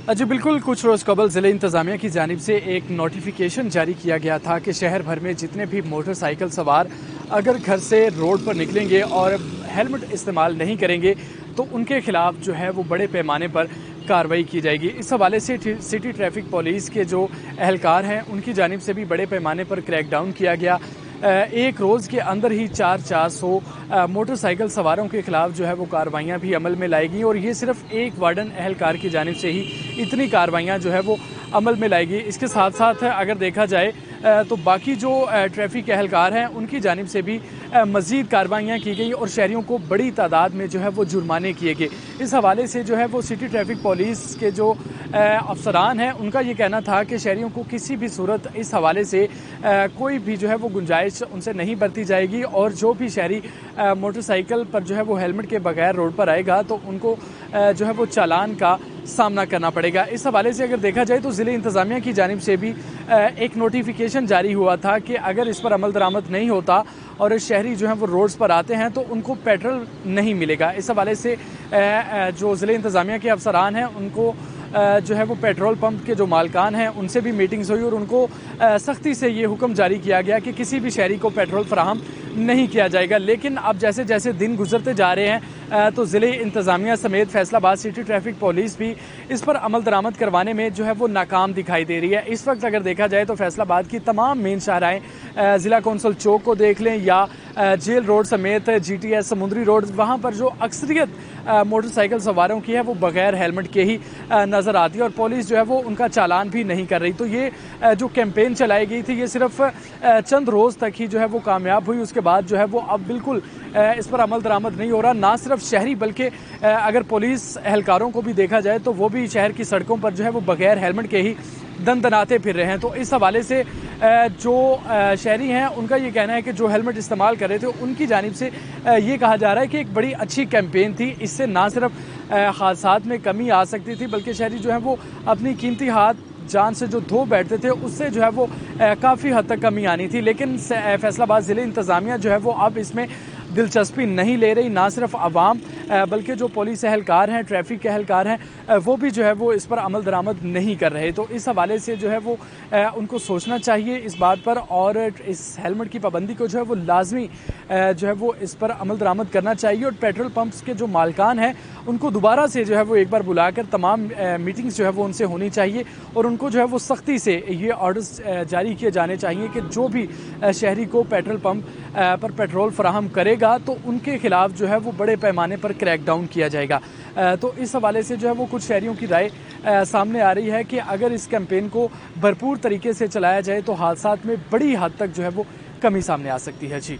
जी बिल्कुल, कुछ रोज़ कबल ज़िले इंतज़ामिया की जानिब से एक नोटिफिकेशन जारी किया गया था कि शहर भर में जितने भी मोटरसाइकिल सवार अगर घर से रोड पर निकलेंगे और हेलमेट इस्तेमाल नहीं करेंगे तो उनके खिलाफ जो है वो बड़े पैमाने पर कार्रवाई की जाएगी। इस हवाले से सिटी ट्रैफिक पुलिस के जो एहलकार हैं उनकी जानिब से भी बड़े पैमाने पर क्रैकडाउन किया गया। एक रोज़ के अंदर ही 400 मोटरसाइकिल सवारों के खिलाफ जो है वो कार्रवाइयाँ भी अमल में लाई गई और ये सिर्फ एक वार्डन एहलकार की जानिब से ही इतनी कार्रवाइयाँ जो है वो अमल में लाई गई। इसके साथ साथ अगर देखा जाए तो बाकी जो ट्रैफिक एहलकार हैं उनकी जानिब से भी मज़ीद कार्रवाइयाँ की गई और शहरियों को बड़ी तादाद में जो है वो जुर्माने किए गए। इस हवाले से जो है वो सिटी ट्रैफिक पुलिस के जो अफसरान हैं उनका ये कहना था कि शहरियों को किसी भी सूरत इस हवाले से कोई भी जो है वो गुंजाइश उनसे नहीं बरती जाएगी और जो भी शहरी मोटरसाइकिल पर जो है वो हेलमेट के बगैर रोड पर आएगा तो उनको जो है वो चालान का सामना करना पड़ेगा। इस हवाले से अगर देखा जाए तो ज़िले इंतज़ामिया की जानिब से भी एक नोटिफिकेशन जारी हुआ था कि अगर इस पर अमल दरामद नहीं होता और शहरी जो हैं वो रोड्स पर आते हैं तो उनको पेट्रोल नहीं मिलेगा। इस हवाले से जो ज़िले इंतज़ामिया के अफसरान हैं उनको जो है वो पेट्रोल पंप के जो मालकान हैं उनसे भी मीटिंग्स हुई और उनको सख्ती से ये हुक्म जारी किया गया कि किसी भी शहरी को पेट्रोल फराहम नहीं किया जाएगा। लेकिन अब जैसे जैसे दिन गुजरते जा रहे हैं तो ज़िले इंतज़ामिया समेत फैसलाबाद सिटी ट्रैफिक पुलिस भी इस पर अमल दरामद करवाने में जो है वो नाकाम दिखाई दे रही है। इस वक्त अगर देखा जाए तो फैसलाबाद की तमाम मेन शाहराएँ ज़िला कौंसल चौक को देख लें या जेल रोड समेत GTS समुद्री रोड, वहाँ पर जो अक्सरियत मोटरसाइकिल सवारों की है वो बगैर हेलमेट के ही नज़र आती है और पुलिस जो है वो उनका चालान भी नहीं कर रही। तो ये जो कैंपेन चलाई गई थी ये सिर्फ चंद रोज़ तक ही जो है वो कामयाब हुई। उसके बाद जो है वो अब बिल्कुल इस पर अमल दरामद नहीं हो रहा। ना सिर्फ शहरी बल्कि अगर पुलिस एहलकारों को भी देखा जाए तो वो भी शहर की सड़कों पर जो है वो बगैर हेलमेट के ही दनदनाते फिर रहे हैं। तो इस हवाले से जो शहरी हैं उनका ये कहना है कि जो हेलमेट इस्तेमाल कर रहे थे उनकी जानिब से ये कहा जा रहा है कि एक बड़ी अच्छी कैंपेन थी। इससे ना सिर्फ हादसात में कमी आ सकती थी बल्कि शहरी जो है वो अपनी कीमती हाथ जान से जो धो बैठते थे उससे जो है वो काफ़ी हद तक कमी आनी थी। लेकिन फैसलाबाद ज़िले इंतज़ामिया जो है वो अब इसमें दिलचस्पी नहीं ले रही। ना सिर्फ आवाम बल्कि जो पुलिस एहलकार हैं, ट्रैफिक के एहलकार हैं, वो भी जो है वो इस पर अमल दरामद नहीं कर रहे। तो इस हवाले से जो है वो उनको सोचना चाहिए इस बात पर और इस हेलमेट की पाबंदी को जो है वो लाजमी जो है वो इस पर अमल दरामद करना चाहिए और पेट्रोल पंप्स के जो मालकान हैं उनको दोबारा से जो है वो एक बार बुलाकर तमाम मीटिंग्स जो है वो उनसे होनी चाहिए और उनको जो है वो सख्ती से ये ऑर्डर्स जारी किए जाने चाहिए कि जो भी शहरी को पेट्रोल पंप पर पेट्रोल फराहम करेगा तो उनके खिलाफ जो है वो बड़े पैमाने पर क्रैकडाउन किया जाएगा। तो इस हवाले से जो है वो कुछ शहरियों की राय सामने आ रही है कि अगर इस कैंपेन को भरपूर तरीके से चलाया जाए तो हादसात में बड़ी हद तक जो है वो कमी सामने आ सकती है। जी।